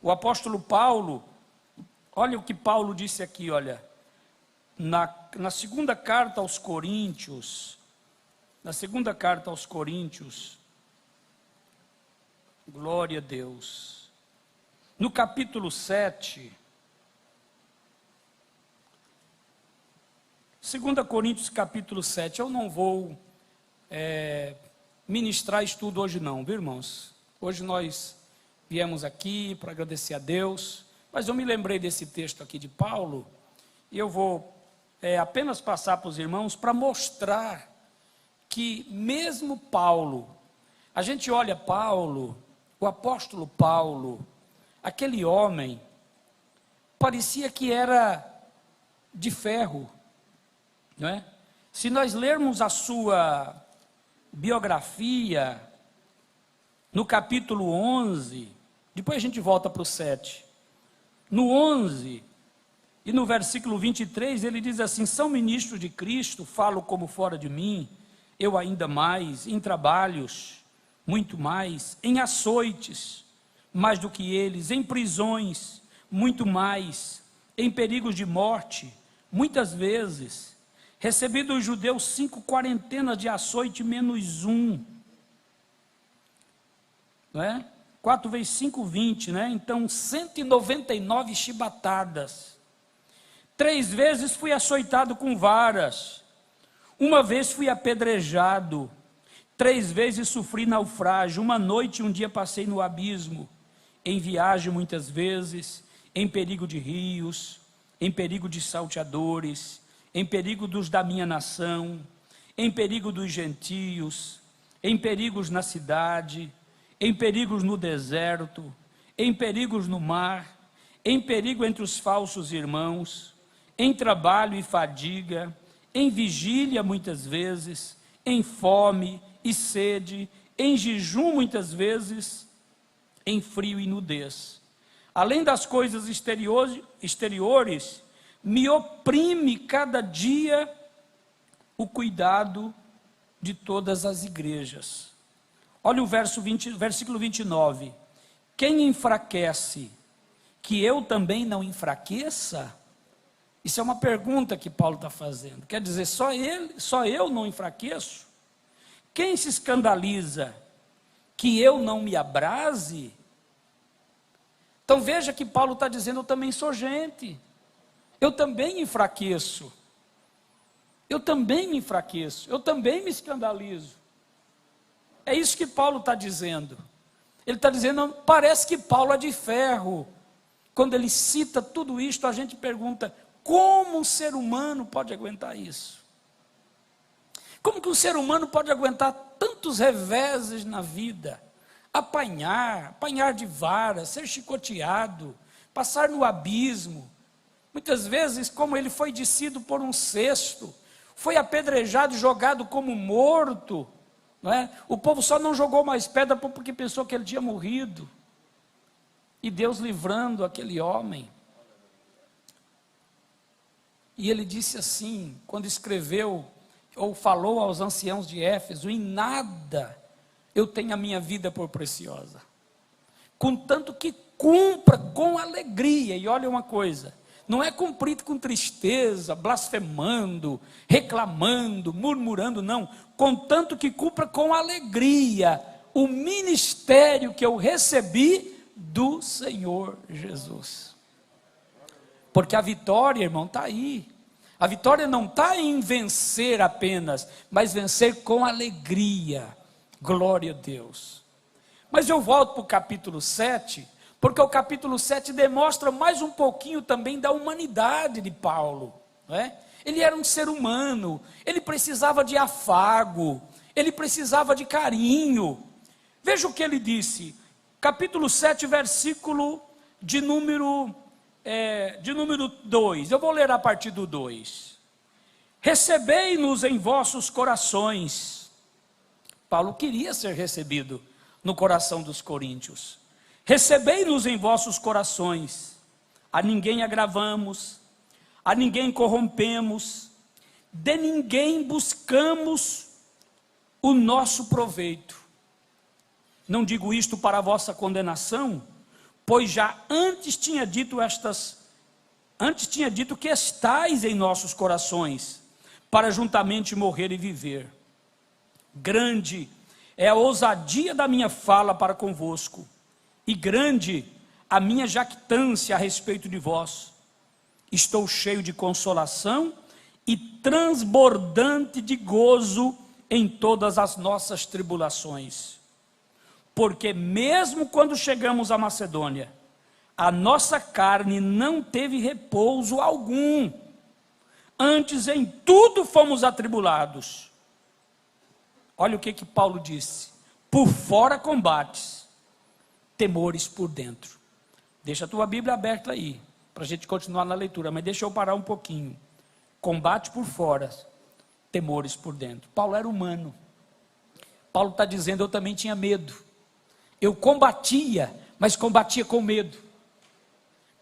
O apóstolo Paulo, olha o que Paulo disse aqui, olha, na segunda carta aos Coríntios, glória a Deus, no capítulo 7, 2 Coríntios capítulo 7, eu não vou ministrar estudo hoje não, viu, irmãos? Hoje nós viemos aqui para agradecer a Deus, mas eu me lembrei desse texto aqui de Paulo, e eu vou apenas passar para os irmãos para mostrar que mesmo Paulo, a gente olha Paulo, o apóstolo Paulo, aquele homem, parecia que era de ferro, não é? Se nós lermos a sua biografia, no capítulo 11, depois a gente volta para o 7, no 11, e no versículo 23, ele diz assim: são ministros de Cristo, falo como fora de mim, eu ainda mais, em trabalhos, muito mais, em açoites, mais do que eles, em prisões, muito mais, em perigos de morte, muitas vezes, recebi dos judeus 5 quarentenas de açoite menos um, não é? 4 vezes 5, 20, né? Então 199 chibatadas, 3 vezes fui açoitado com varas, 1 vez fui apedrejado, 3 vezes sofri naufrágio, 1 noite e 1 dia passei no abismo, em viagem muitas vezes, em perigo de rios, em perigo de salteadores, em perigo dos da minha nação, em perigo dos gentios, em perigos na cidade, em perigos no deserto, em perigos no mar, em perigo entre os falsos irmãos, em trabalho e fadiga, em vigília muitas vezes, em fome e sede, em jejum muitas vezes, em frio e nudez. Além das coisas exteriores, me oprime cada dia o cuidado de todas as igrejas. Olha o versículo 29. Quem enfraquece, que eu também não enfraqueça? Isso é uma pergunta que Paulo está fazendo. Quer dizer, só eu não enfraqueço? Quem se escandaliza, que eu não me abrase? Então veja que Paulo está dizendo, eu também sou gente. Eu também enfraqueço. Eu também me enfraqueço. Eu também me escandalizo. É isso que Paulo está dizendo. Ele está dizendo, parece que Paulo é de ferro. Quando ele cita tudo isto, a gente pergunta, como um ser humano pode aguentar isso? Como que um ser humano pode aguentar tantos reveses na vida? Apanhar de vara, ser chicoteado, passar no abismo. Muitas vezes, como ele foi descido por um cesto, foi apedrejado e jogado como morto, não é? O povo só não jogou mais pedra porque pensou que ele tinha morrido. E Deus livrando aquele homem. E ele disse assim, quando escreveu, ou falou aos anciãos de Éfeso, em nada eu tenho a minha vida por preciosa, contanto que cumpra com alegria. E olha uma coisa, não é cumprir com tristeza, blasfemando, reclamando, murmurando, não, contanto que cumpra com alegria o ministério que eu recebi do Senhor Jesus. Porque a vitória, irmão, está aí. A vitória não está em vencer apenas, mas vencer com alegria. Glória a Deus. Mas eu volto para o capítulo 7, porque o capítulo 7 demonstra mais um pouquinho também da humanidade de Paulo, não é? Ele era um ser humano, ele precisava de afago, ele precisava de carinho. Veja o que ele disse, capítulo 7, versículo de número 2, eu vou ler a partir do 2. Recebei-nos em vossos corações. Paulo queria ser recebido no coração dos coríntios. Recebei-nos em vossos corações, a ninguém agravamos, a ninguém corrompemos, de ninguém buscamos o nosso proveito. Não digo isto para a vossa condenação, pois já antes tinha dito que estais em nossos corações, para juntamente morrer e viver. Grande é a ousadia da minha fala para convosco, e grande a minha jactância a respeito de vós. Estou cheio de consolação e transbordante de gozo em todas as nossas tribulações. Porque mesmo quando chegamos à Macedônia, a nossa carne não teve repouso algum. Antes em tudo fomos atribulados. Olha o que Paulo disse: por fora combates, temores por dentro. Deixa a tua Bíblia aberta aí, para a gente continuar na leitura, mas deixa eu parar um pouquinho. Combate por fora, temores por dentro. Paulo era humano. Paulo está dizendo: eu também tinha medo. Eu combatia, mas combatia com medo.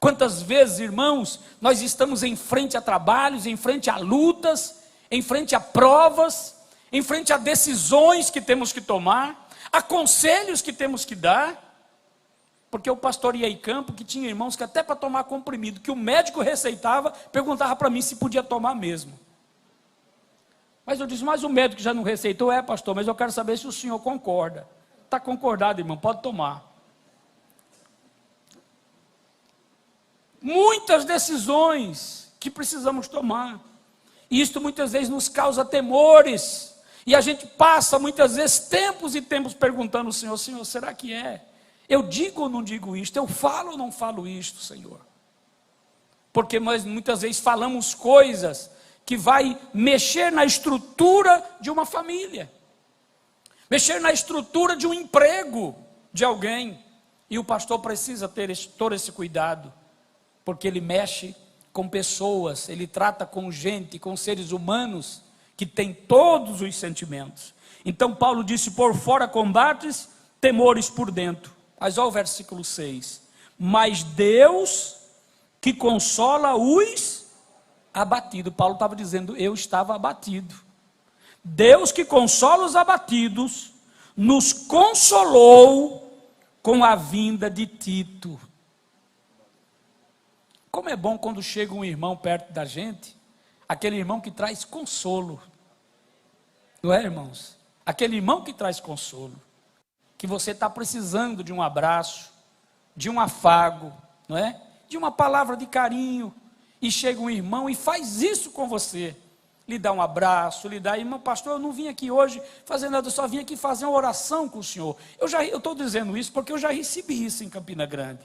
Quantas vezes, irmãos, nós estamos em frente a trabalhos, em frente a lutas, em frente a provas, em frente a decisões que temos que tomar, a conselhos que temos que dar. Porque eu pastoreei campo que tinha irmãos que até para tomar comprimido que o médico receitava, perguntava para mim se podia tomar mesmo. Mas eu disse: mas o médico já não receitou? É, pastor, mas eu quero saber se o senhor concorda. Está concordado, irmão, pode tomar. Muitas decisões que precisamos tomar, e isto muitas vezes nos causa temores, e a gente passa muitas vezes tempos e tempos perguntando ao Senhor: Senhor, será que é? Eu digo ou não digo isto? Eu falo ou não falo isto, Senhor? Porque nós muitas vezes falamos coisas que vai mexer na estrutura de uma família, mexer na estrutura de um emprego de alguém, e o pastor precisa ter todo esse cuidado, porque ele mexe com pessoas, ele trata com gente, com seres humanos, que tem todos os sentimentos. Então Paulo disse: por fora combates, temores por dentro. Mas olha o versículo 6. Mas Deus que consola os abatidos. Paulo estava dizendo: eu estava abatido. Deus que consola os abatidos, nos consolou com a vinda de Tito. Como é bom quando chega um irmão perto da gente, aquele irmão que traz consolo. Não é, irmãos? Aquele irmão que traz consolo. Que você está precisando de um abraço, de um afago, não é? De uma palavra de carinho, e chega um irmão e faz isso com você, lhe dá um abraço, lhe dá: irmão, pastor, eu não vim aqui hoje fazer nada, eu só vim aqui fazer uma oração com o senhor. Eu estou dizendo isso porque eu já recebi isso em Campina Grande,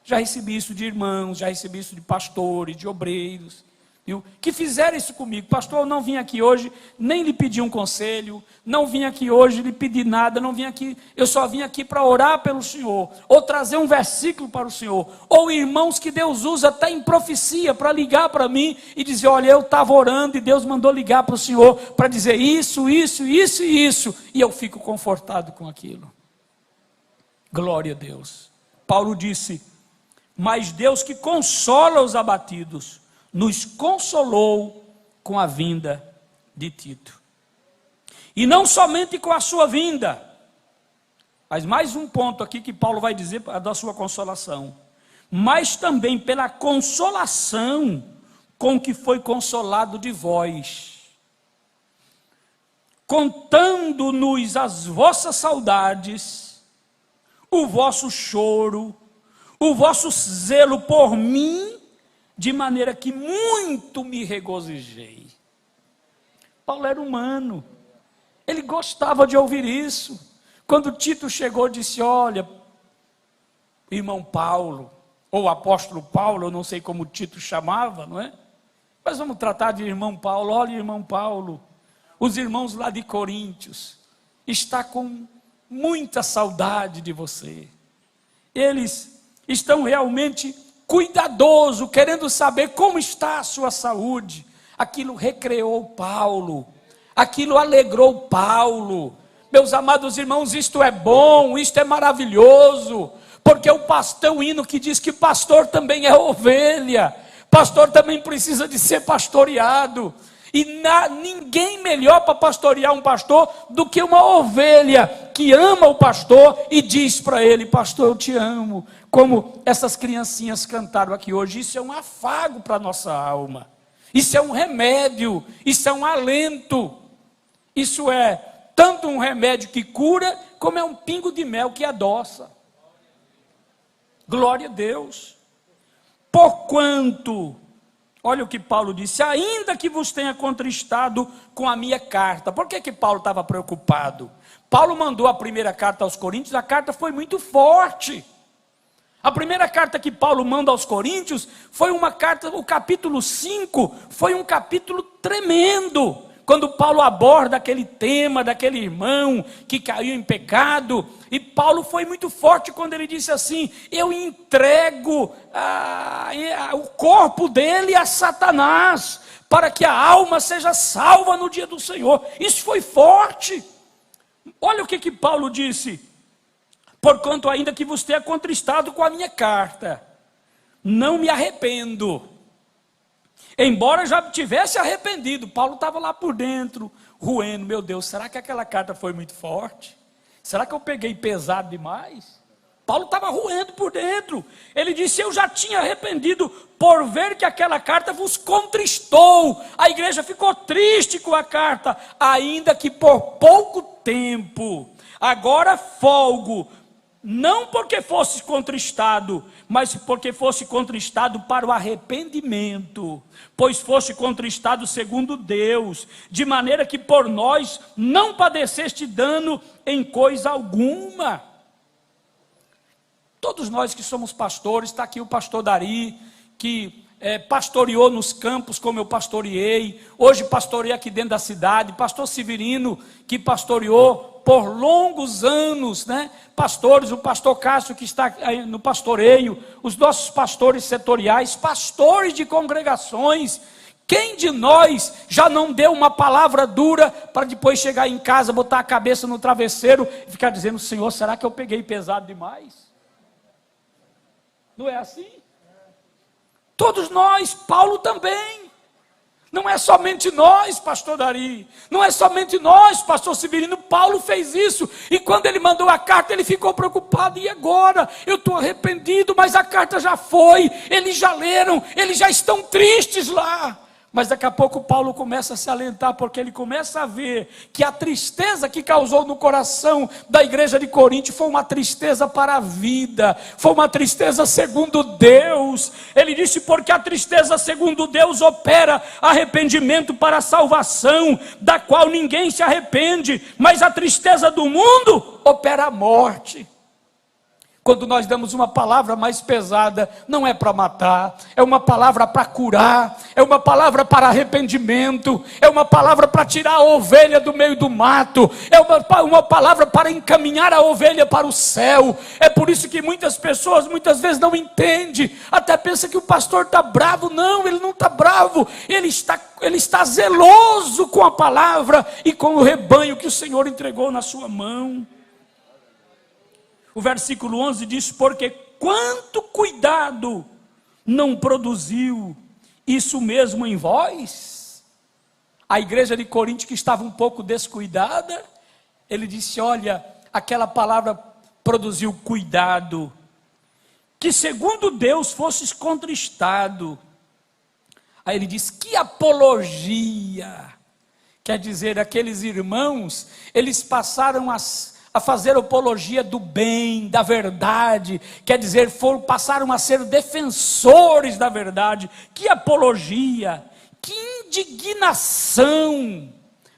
já recebi isso de irmãos, já recebi isso de pastores, de obreiros, viu? Que fizeram isso comigo. Pastor, eu não vim aqui hoje nem lhe pedir um conselho, não vim aqui hoje lhe pedir nada, não vim aqui, eu só vim aqui para orar pelo senhor, ou trazer um versículo para o senhor, ou irmãos que Deus usa até em profecia, para ligar para mim e dizer: olha, eu estava orando e Deus mandou ligar para o senhor, para dizer isso, isso, isso e isso, e eu fico confortado com aquilo. Glória a Deus. Paulo disse: mas Deus que consola os abatidos, nos consolou com a vinda de Tito. E não somente com a sua vinda, mas mais um ponto aqui que Paulo vai dizer da sua consolação, mas também pela consolação com que foi consolado de vós, contando-nos as vossas saudades, o vosso choro, o vosso zelo por mim, de maneira que muito me regozijei. Paulo era humano, ele gostava de ouvir isso. Quando Tito chegou, disse: olha, irmão Paulo, ou apóstolo Paulo, eu não sei como Tito chamava, não é? Mas vamos tratar de irmão Paulo. Olha, irmão Paulo, os irmãos lá de Coríntios estão com muita saudade de você. Eles estão realmente cuidadoso, querendo saber como está a sua saúde. Aquilo recreou Paulo, aquilo alegrou Paulo. Meus amados irmãos, isto é bom, isto é maravilhoso, porque tem um hino que diz que pastor também é ovelha, pastor também precisa de ser pastoreado, e ninguém melhor para pastorear um pastor do que uma ovelha que ama o pastor e diz para ele: pastor, eu te amo. como essas criancinhas cantaram aqui hoje. Isso é um afago para a nossa alma. Isso é um remédio, isso é um alento. Isso é tanto um remédio que cura, como é um pingo de mel que adoça. Glória a Deus. Porquanto, olha o que Paulo disse, ainda que vos tenha contristado com a minha carta. Por que Paulo estava preocupado? Paulo mandou a primeira carta aos Coríntios, a carta foi muito forte. A primeira carta que Paulo manda aos Coríntios foi uma carta, o capítulo 5 foi um capítulo tremendo, quando Paulo aborda aquele tema daquele irmão que caiu em pecado. E Paulo foi muito forte quando ele disse assim: eu entrego o corpo dele a Satanás, para que a alma seja salva no dia do Senhor. Isso foi forte. Olha o que Paulo disse: porquanto ainda que vos tenha contristado com a minha carta, não me arrependo. Embora já tivesse arrependido, Paulo estava lá por dentro, roendo. Meu Deus, será que aquela carta foi muito forte? Será que eu peguei pesado demais? Paulo estava roendo por dentro. Ele disse: eu já tinha arrependido por ver que aquela carta vos contristou. A igreja ficou triste com a carta, ainda que por pouco tempo. Agora folgo, não porque fosse contristado, mas porque fosse contristado para o arrependimento, pois fosse contristado segundo Deus, de maneira que por nós não padeceste dano em coisa alguma. Todos nós que somos pastores, está aqui o pastor Dari, que pastoreou nos campos como eu pastoreei, hoje pastorei aqui dentro da cidade, pastor Severino, que pastoreou por longos anos, né? Pastores, o pastor Cássio que está aí no pastoreio, os nossos pastores setoriais, pastores de congregações. Quem de nós já não deu uma palavra dura para depois chegar em casa, botar a cabeça no travesseiro e ficar dizendo: Senhor, será que eu peguei pesado demais? Não é assim? Todos nós, Paulo também. Não é somente nós, pastor Dari, não é somente nós, pastor Severino. Paulo fez isso, e quando ele mandou a carta, ele ficou preocupado: e agora? Eu estou arrependido, mas a carta já foi, eles já leram, eles já estão tristes lá. Mas daqui a pouco Paulo começa a se alentar, porque ele começa a ver que a tristeza que causou no coração da igreja de Corinto foi uma tristeza para a vida, foi uma tristeza segundo Deus. Ele disse: porque a tristeza segundo Deus opera arrependimento para a salvação, da qual ninguém se arrepende, mas a tristeza do mundo opera a morte. Quando nós damos uma palavra mais pesada, não é para matar, é uma palavra para curar, é uma palavra para arrependimento, é uma palavra para tirar a ovelha do meio do mato, é uma palavra para encaminhar a ovelha para o céu. É por isso que muitas pessoas muitas vezes não entendem, até pensa que o pastor está bravo. Não, ele não está bravo, ele está zeloso com a palavra e com o rebanho que o Senhor entregou na sua mão. O versículo 11 diz: porque quanto cuidado não produziu isso mesmo em vós? A igreja de Corinto, que estava um pouco descuidada, ele disse: olha, aquela palavra produziu cuidado, que segundo Deus fosses contristado. Aí ele diz: que apologia! Quer dizer, aqueles irmãos, eles passaram a fazer apologia do bem, da verdade, quer dizer, passaram a ser defensores da verdade. Que apologia, que indignação,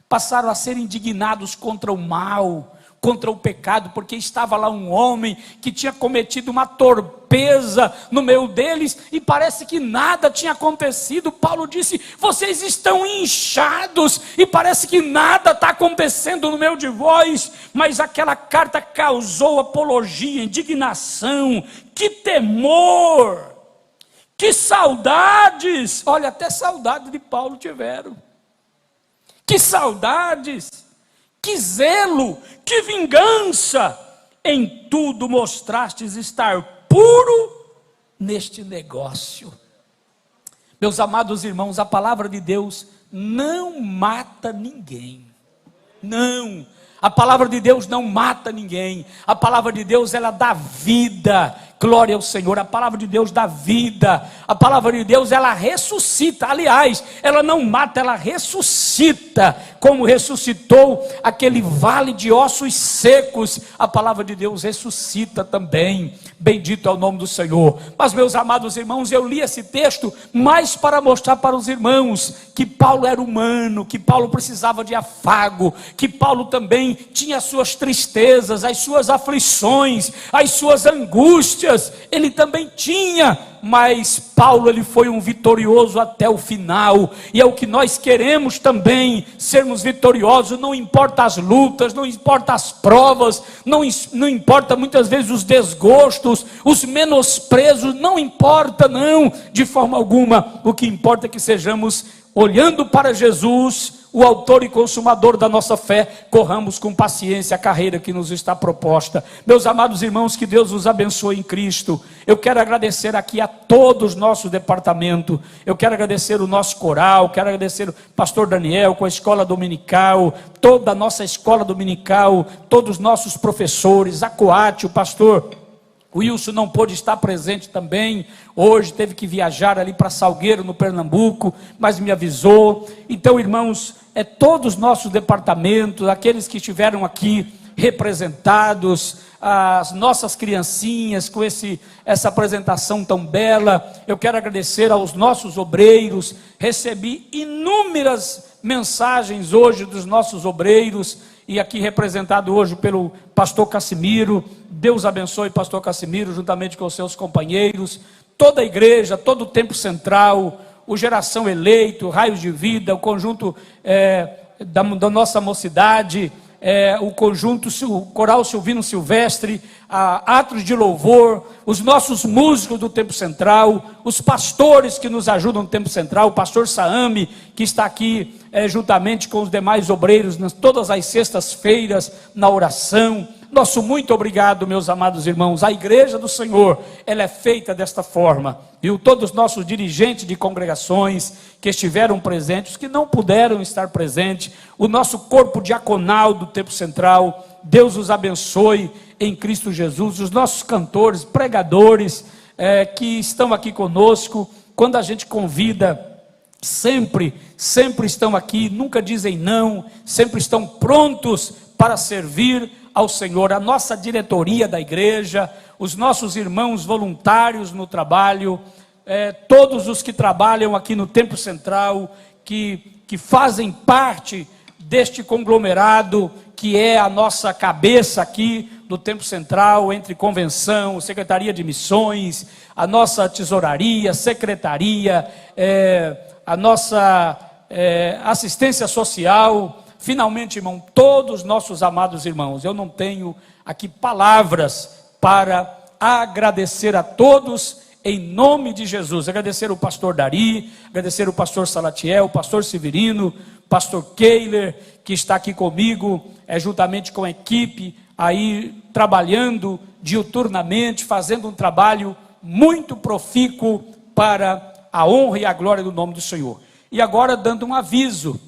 passaram a ser indignados contra o mal, contra o pecado, porque estava lá um homem que tinha cometido uma torpeza no meio deles, e parece que nada tinha acontecido. Paulo disse: vocês estão inchados, e parece que nada está acontecendo no meio de vós. Mas aquela carta causou apologia, indignação, que temor, que saudades. Olha, até saudade de Paulo tiveram. Que saudades, que zelo, que vingança. Em tudo mostrastes estar puro neste negócio. Meus amados irmãos, a palavra de Deus não mata ninguém. Não, a palavra de Deus não mata ninguém. A palavra de Deus, ela dá vida. Glória ao Senhor. A palavra de Deus dá vida, a palavra de Deus, ela ressuscita. Aliás, ela não mata, ela ressuscita, como ressuscitou aquele vale de ossos secos. A palavra de Deus ressuscita também. Bendito é o nome do Senhor. Mas, meus amados irmãos, eu li esse texto mais para mostrar para os irmãos que Paulo era humano, que Paulo precisava de afago, que Paulo também tinha as suas tristezas, as suas aflições, as suas angústias. Ele também tinha, mas Paulo, ele foi um vitorioso até o final, e é o que nós queremos também, sermos vitoriosos. Não importa as lutas, não importa as provas, não importa muitas vezes os desgostos, os menosprezos, não importa não, de forma alguma. O que importa é que sejamos, olhando para Jesus, o autor e consumador da nossa fé, corramos com paciência a carreira que nos está proposta. Meus amados irmãos, que Deus os abençoe em Cristo. Eu quero agradecer aqui a todos nosso departamento. Eu quero agradecer o nosso coral, quero agradecer o pastor Daniel com a escola dominical, toda a nossa escola dominical, todos os nossos professores, a Coate, o pastor o Wilson não pôde estar presente também, hoje teve que viajar ali para Salgueiro, no Pernambuco, mas me avisou. Então, irmãos, todos os nossos departamentos, aqueles que estiveram aqui representados, as nossas criancinhas com essa apresentação tão bela, eu quero agradecer aos nossos obreiros. Recebi inúmeras mensagens hoje dos nossos obreiros, e aqui representado hoje pelo pastor Cassimiro. Deus abençoe pastor Cassimiro, juntamente com os seus companheiros, toda a igreja, todo o Tempo Central, o Geração Eleito, Raios de Vida, o conjunto da nossa mocidade, o conjunto, o coral Silvino Silvestre, a Atos de Louvor, os nossos músicos do Tempo Central, os pastores que nos ajudam no Tempo Central, o pastor Saami, que está aqui juntamente com os demais obreiros, todas as sextas-feiras, na oração. Nosso muito obrigado, meus amados irmãos. A igreja do Senhor, ela é feita desta forma, viu? Todos os nossos dirigentes de congregações que estiveram presentes, os que não puderam estar presentes, o nosso corpo diaconal do Tempo Central, Deus os abençoe em Cristo Jesus. Os nossos cantores, pregadores que estão aqui conosco, quando a gente convida, sempre estão aqui, nunca dizem não, sempre estão prontos para servir ao Senhor. A nossa diretoria da igreja, os nossos irmãos voluntários no trabalho, todos os que trabalham aqui no Tempo Central, que fazem parte deste conglomerado, que é a nossa cabeça aqui do Tempo Central, entre convenção, secretaria de missões, a nossa tesouraria, secretaria, a nossa assistência social. Finalmente, irmão, todos nossos amados irmãos, eu não tenho aqui palavras para agradecer a todos, em nome de Jesus. Agradecer o pastor Dari, agradecer o pastor Salatiel, o pastor Severino, pastor Keiler, que está aqui comigo, juntamente com a equipe, aí trabalhando diuturnamente, fazendo um trabalho muito profícuo para a honra e a glória do nome do Senhor. E agora, dando um aviso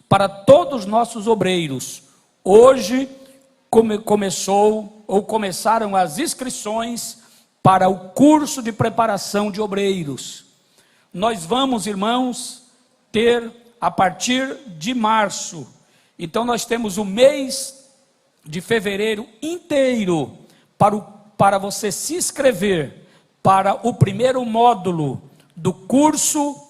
para todos os nossos obreiros. Hoje começaram as inscrições para o curso de preparação de obreiros. Nós vamos, irmãos, ter a partir de março. Então nós temos o mês de fevereiro inteiro para você se inscrever para o primeiro módulo do curso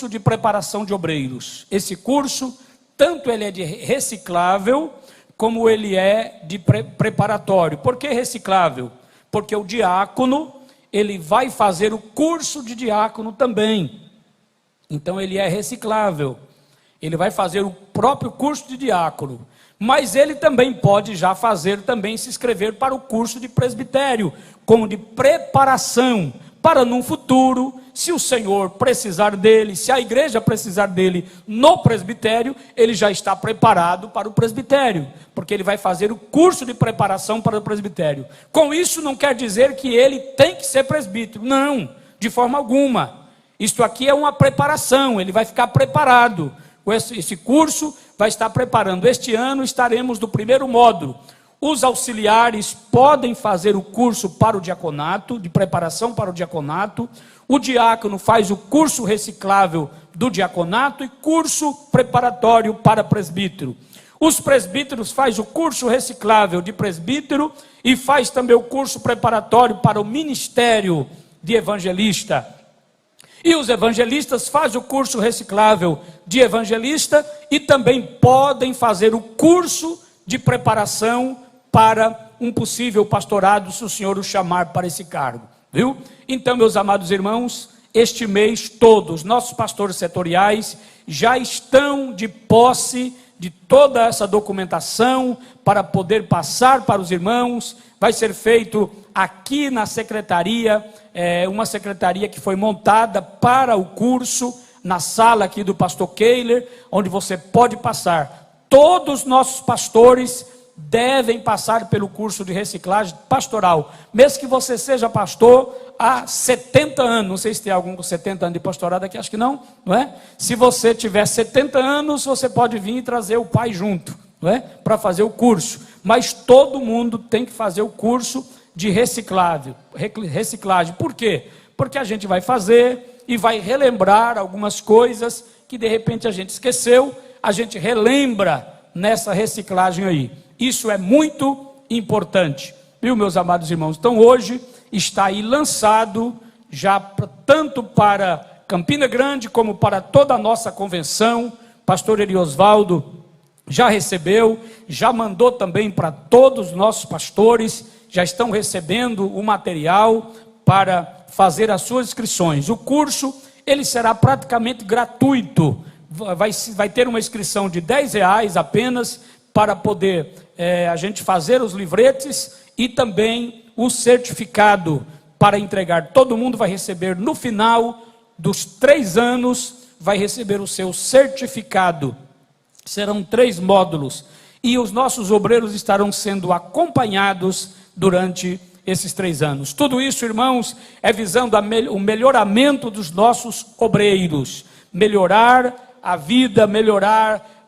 de preparação de obreiros. Esse curso, tanto ele é de reciclável, como ele é de preparatório. Por que reciclável? Porque o diácono, ele vai fazer o curso de diácono também. Então ele é reciclável. Ele vai fazer o próprio curso de diácono. Mas ele também pode já fazer, também se inscrever para o curso de presbitério, como de preparação, para num futuro, se o Senhor precisar dele, se a igreja precisar dele no presbitério, ele já está preparado para o presbitério, porque ele vai fazer o curso de preparação para o presbitério. Com isso não quer dizer que ele tem que ser presbítero, não, de forma alguma. Isto aqui é uma preparação, ele vai ficar preparado. Esse curso vai estar preparando. Este ano estaremos no primeiro módulo. Os auxiliares podem fazer o curso para o diaconato, de preparação para o diaconato. O diácono faz o curso reciclável do diaconato e curso preparatório para presbítero. Os presbíteros fazem o curso reciclável de presbítero e faz também o curso preparatório para o ministério de evangelista. E os evangelistas fazem o curso reciclável de evangelista e também podem fazer o curso de preparação para um possível pastorado, se o Senhor o chamar para esse cargo, viu? Então, meus amados irmãos, este mês todos, nossos pastores setoriais já estão de posse de toda essa documentação para poder passar para os irmãos. Vai ser feito aqui na secretaria, uma secretaria que foi montada para o curso, na sala aqui do pastor Keiler, onde você pode passar. Todos os nossos pastores devem passar pelo curso de reciclagem pastoral, mesmo que você seja pastor há 70 anos, não sei se tem algum com 70 anos de pastorado aqui, acho que não é? Se você tiver 70 anos, você pode vir e trazer o pai junto, não é? Para fazer o curso, mas todo mundo tem que fazer o curso de reciclagem. Por quê? Porque a gente vai fazer e vai relembrar algumas coisas que de repente a gente esqueceu, a gente relembra nessa reciclagem aí. Isso é muito importante, viu, meus amados irmãos? Então hoje está aí lançado, já tanto para Campina Grande, como para toda a nossa convenção. Pastor Eri Osvaldo já recebeu, já mandou também para todos os nossos pastores, já estão recebendo o material para fazer as suas inscrições. O curso, ele será praticamente gratuito, vai ter uma inscrição de R$10 apenas, para poder a gente fazer os livretes e também o certificado para entregar. Todo mundo vai receber no final dos 3 anos, vai receber o seu certificado. Serão 3 módulos e os nossos obreiros estarão sendo acompanhados durante esses 3 anos. Tudo isso, irmãos, é visando o melhoramento dos nossos obreiros, melhorar a vida, melhorar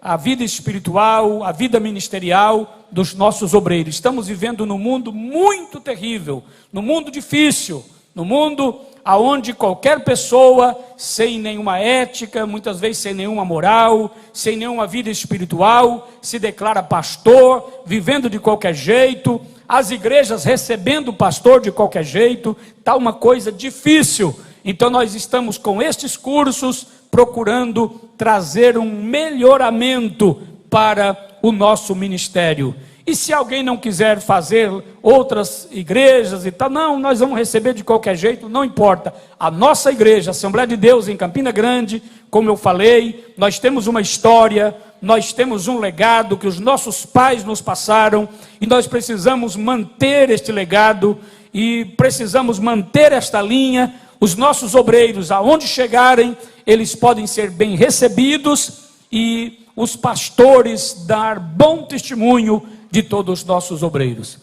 a vida espiritual, a vida ministerial dos nossos obreiros. Estamos vivendo num mundo muito terrível, num mundo difícil, num mundo onde qualquer pessoa, sem nenhuma ética, muitas vezes sem nenhuma moral, sem nenhuma vida espiritual, se declara pastor, vivendo de qualquer jeito, as igrejas recebendo o pastor de qualquer jeito, está uma coisa difícil. Então nós estamos com estes cursos, procurando trazer um melhoramento para o nosso ministério. E se alguém não quiser fazer outras igrejas e tal, não, nós vamos receber de qualquer jeito, não importa. A nossa igreja, a Assembleia de Deus em Campina Grande, como eu falei, nós temos uma história, nós temos um legado que os nossos pais nos passaram, e nós precisamos manter este legado, e precisamos manter esta linha. Os nossos obreiros, aonde chegarem, eles podem ser bem recebidos e os pastores dar bom testemunho de todos os nossos obreiros.